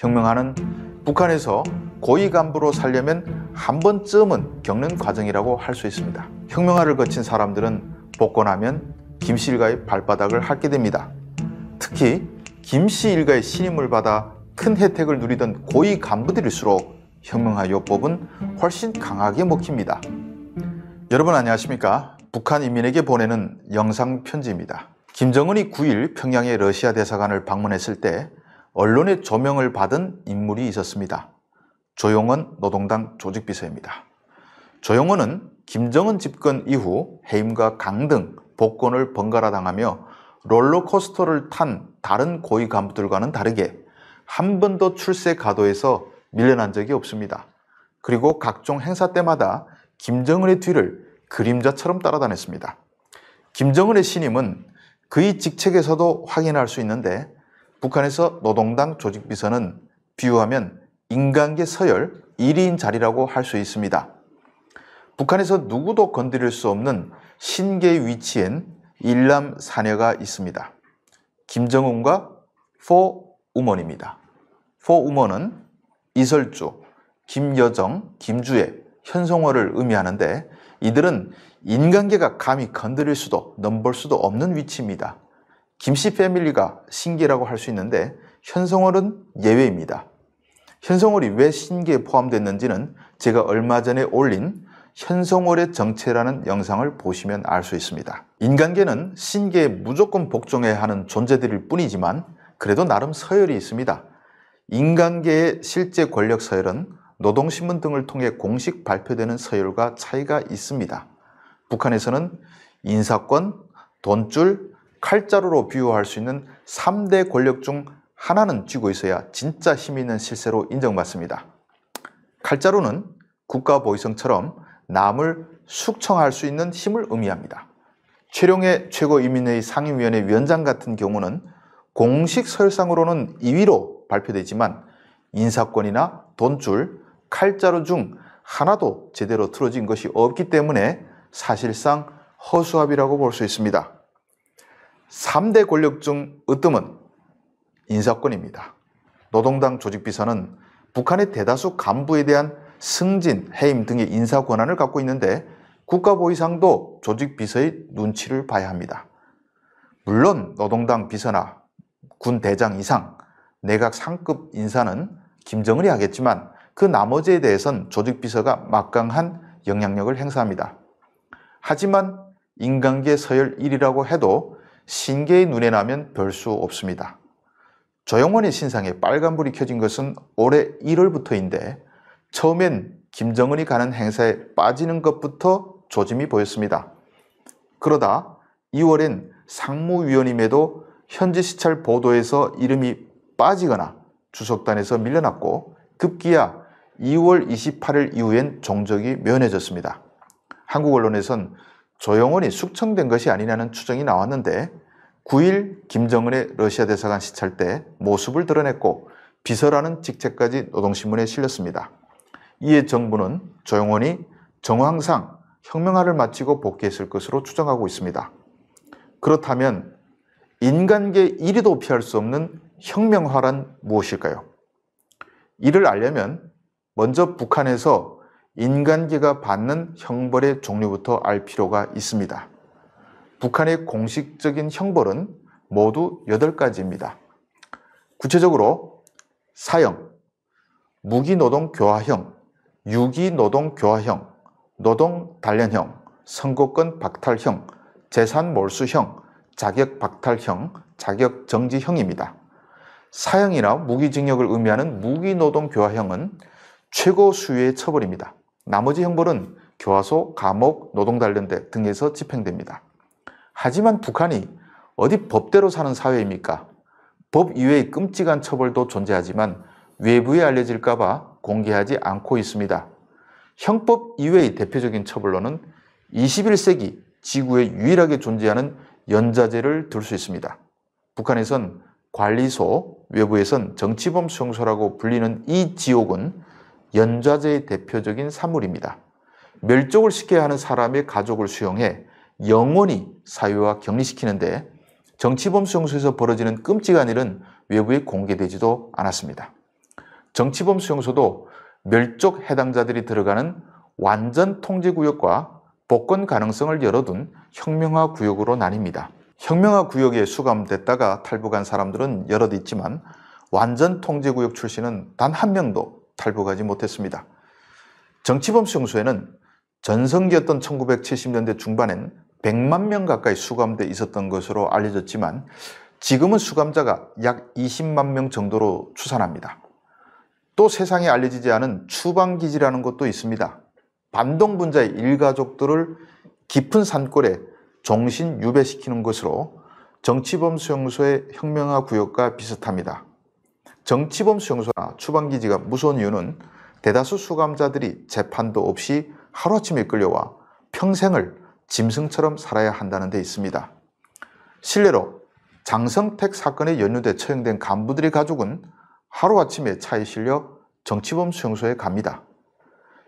혁명하는 북한에서 고위 간부로 살려면 한 번쯤은 겪는 과정이라고 할 수 있습니다. 혁명화를 거친 사람들은 복권하면 김씨 일가의 발바닥을 핥게 됩니다. 특히 김씨 일가의 신임을 받아 큰 혜택을 누리던 고위 간부들일수록 혁명화 요법은 훨씬 강하게 먹힙니다. 여러분 안녕하십니까? 북한 인민에게 보내는 영상 편지입니다. 김정은이 9일 평양의 러시아 대사관을 방문했을 때 언론의 조명을 받은 인물이 있었습니다. 조용원 노동당 조직비서입니다. 조용원은 김정은 집권 이후 해임과 강등, 복권을 번갈아 당하며 롤러코스터를 탄 다른 고위 간부들과는 다르게 한 번도 출세 가도에서 밀려난 적이 없습니다. 그리고 각종 행사 때마다 김정은의 뒤를 그림자처럼 따라다녔습니다. 김정은의 신임은 그의 직책에서도 확인할 수 있는데 북한에서 노동당 조직비서는 비유하면 인간계 서열 1위인 자리라고 할 수 있습니다. 북한에서 누구도 건드릴 수 없는 신계의 위치엔 일남 사녀가 있습니다. 김정은과 포우먼입니다. 포우먼은 이설주, 김여정, 김주애, 현송월을 의미하는데 이들은 인간계가 감히 건드릴 수도 넘볼 수도 없는 위치입니다. 김씨 패밀리가 신계라고 할 수 있는데 현송월은 예외입니다. 현송월이 왜 신계에 포함됐는지는 제가 얼마 전에 올린 현송월의 정체라는 영상을 보시면 알 수 있습니다. 인간계는 신계에 무조건 복종해야 하는 존재들일 뿐이지만 그래도 나름 서열이 있습니다. 인간계의 실제 권력 서열은 노동신문 등을 통해 공식 발표되는 서열과 차이가 있습니다. 북한에서는 인사권, 돈줄, 칼자루로 비유할 수 있는 3대 권력 중 하나는 쥐고 있어야 진짜 힘 있는 실세로 인정받습니다. 칼자루는 국가보위성처럼 남을 숙청할 수 있는 힘을 의미합니다. 최룡해 최고인민회의 상임위원회 위원장 같은 경우는 공식 서열상으로는 2위로 발표되지만 인사권이나 돈줄, 칼자루 중 하나도 제대로 틀어진 것이 없기 때문에 사실상 허수아비라고 볼 수 있습니다. 3대 권력 중 으뜸은 인사권입니다. 노동당 조직비서는 북한의 대다수 간부에 대한 승진, 해임 등의 인사 권한을 갖고 있는데 국가보위상도 조직비서의 눈치를 봐야 합니다. 물론 노동당 비서나 군 대장 이상, 내각 상급 인사는 김정은이 하겠지만 그 나머지에 대해선 조직비서가 막강한 영향력을 행사합니다. 하지만 인간계 서열 1위라고 해도 신계의 눈에 나면 별 수 없습니다. 조용원의 신상에 빨간불이 켜진 것은 올해 1월부터인데 처음엔 김정은이 가는 행사에 빠지는 것부터 조짐이 보였습니다. 그러다 2월엔 상무위원임에도 현지 시찰 보도에서 이름이 빠지거나 주석단에서 밀려났고 급기야 2월 28일 이후엔 종적이 면해졌습니다. 한국 언론에선 조용원이 숙청된 것이 아니냐는 추정이 나왔는데 9일 김정은의 러시아 대사관 시찰 때 모습을 드러냈고 비서라는 직책까지 노동신문에 실렸습니다. 이에 정부는 조용원이 정황상 혁명화를 마치고 복귀했을 것으로 추정하고 있습니다. 그렇다면 인간계 1위도 피할 수 없는 혁명화란 무엇일까요? 이를 알려면 먼저 북한에서 인간계가 받는 형벌의 종류부터 알 필요가 있습니다. 북한의 공식적인 형벌은 모두 8가지입니다. 구체적으로 사형, 무기노동교화형, 유기노동교화형, 노동단련형, 선거권 박탈형, 재산몰수형, 자격박탈형, 자격정지형입니다. 사형이나 무기징역을 의미하는 무기노동교화형은 최고 수위의 처벌입니다. 나머지 형벌은 교화소, 감옥, 노동단련대 등에서 집행됩니다. 하지만 북한이 어디 법대로 사는 사회입니까? 법 이외의 끔찍한 처벌도 존재하지만 외부에 알려질까 봐 공개하지 않고 있습니다. 형법 이외의 대표적인 처벌로는 21세기 지구에 유일하게 존재하는 연좌제를 들 수 있습니다. 북한에선 관리소, 외부에선 정치범 수용소라고 불리는 이 지옥은 연좌제의 대표적인 산물입니다. 멸종을 시켜야 하는 사람의 가족을 수용해 영원히 사유화 격리시키는데 정치범 수용소에서 벌어지는 끔찍한 일은 외부에 공개되지도 않았습니다. 정치범 수용소도 멸족 해당자들이 들어가는 완전 통제구역과 복권 가능성을 열어둔 혁명화 구역으로 나뉩니다. 혁명화 구역에 수감됐다가 탈북한 사람들은 여럿 있지만 완전 통제구역 출신은 단 한 명도 탈북하지 못했습니다. 정치범 수용소에는 전성기였던 1970년대 중반엔 100만 명 가까이 수감돼 있었던 것으로 알려졌지만 지금은 수감자가 약 20만 명 정도로 추산합니다. 또 세상에 알려지지 않은 추방기지라는 곳도 있습니다. 반동분자의 일가족들을 깊은 산골에 종신 유배시키는 것으로 정치범 수용소의 혁명화 구역과 비슷합니다. 정치범 수용소나 추방기지가 무서운 이유는 대다수 수감자들이 재판도 없이 하루아침에 끌려와 평생을 짐승처럼 살아야 한다는 데 있습니다. 실례로 장성택 사건에 연루돼 처형된 간부들의 가족은 하루아침에 차에 실려 정치범 수용소에 갑니다.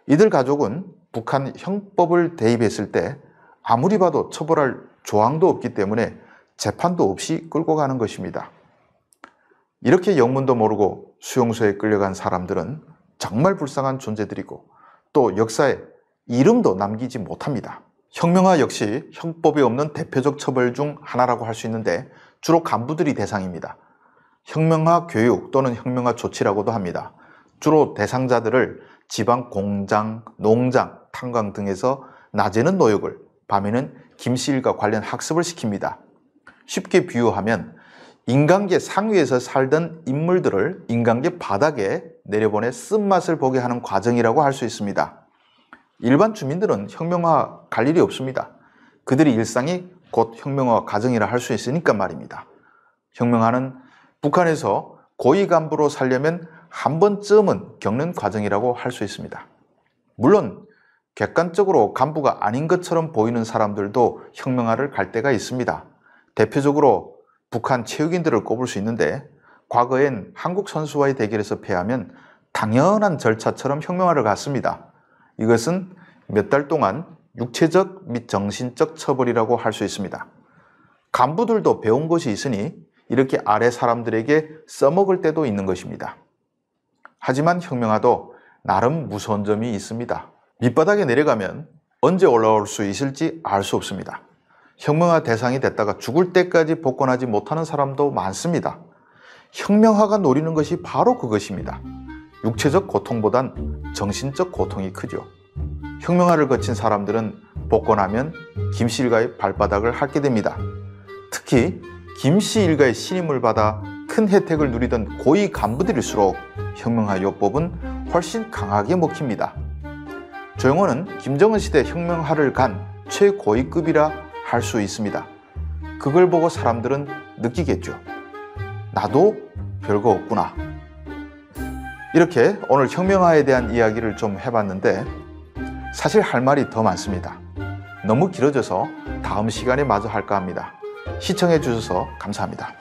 이들 가족은 북한 형법을 대입했을 때 아무리 봐도 처벌할 조항도 없기 때문에 재판도 없이 끌고 가는 것입니다. 이렇게 영문도 모르고 수용소에 끌려간 사람들은 정말 불쌍한 존재들이고 또 역사에 이름도 남기지 못합니다. 혁명화 역시 형법에 없는 대표적 처벌 중 하나라고 할 수 있는데 주로 간부들이 대상입니다. 혁명화 교육 또는 혁명화 조치라고도 합니다. 주로 대상자들을 지방 공장, 농장, 탄광 등에서 낮에는 노역을, 밤에는 김씨일과 관련 학습을 시킵니다. 쉽게 비유하면 인간계 상위에서 살던 인물들을 인간계 바닥에 내려보내 쓴맛을 보게 하는 과정이라고 할 수 있습니다. 일반 주민들은 혁명화 갈 일이 없습니다. 그들의 일상이 곧 혁명화 과정이라 할 수 있으니까 말입니다. 혁명화는 북한에서 고위 간부로 살려면 한 번쯤은 겪는 과정이라고 할 수 있습니다. 물론 객관적으로 간부가 아닌 것처럼 보이는 사람들도 혁명화를 갈 때가 있습니다. 대표적으로 북한 체육인들을 꼽을 수 있는데 과거엔 한국 선수와의 대결에서 패하면 당연한 절차처럼 혁명화를 갔습니다. 이것은 몇 달 동안 육체적 및 정신적 처벌이라고 할 수 있습니다. 간부들도 배운 것이 있으니 이렇게 아래 사람들에게 써먹을 때도 있는 것입니다. 하지만 혁명화도 나름 무서운 점이 있습니다. 밑바닥에 내려가면 언제 올라올 수 있을지 알 수 없습니다. 혁명화 대상이 됐다가 죽을 때까지 복권하지 못하는 사람도 많습니다. 혁명화가 노리는 것이 바로 그것입니다. 육체적 고통보단 정신적 고통이 크죠. 혁명화를 거친 사람들은 복권하면 김씨 일가의 발바닥을 핥게 됩니다. 특히 김씨 일가의 신임을 받아 큰 혜택을 누리던 고위 간부들일수록 혁명화 요법은 훨씬 강하게 먹힙니다. 조영호는 김정은 시대 혁명화를 간 최고위급이라 할 수 있습니다. 그걸 보고 사람들은 느끼겠죠. 나도 별거 없구나. 이렇게 오늘 혁명화에 대한 이야기를 좀 해봤는데 사실 할 말이 더 많습니다. 너무 길어져서 다음 시간에 마저 할까 합니다. 시청해 주셔서 감사합니다.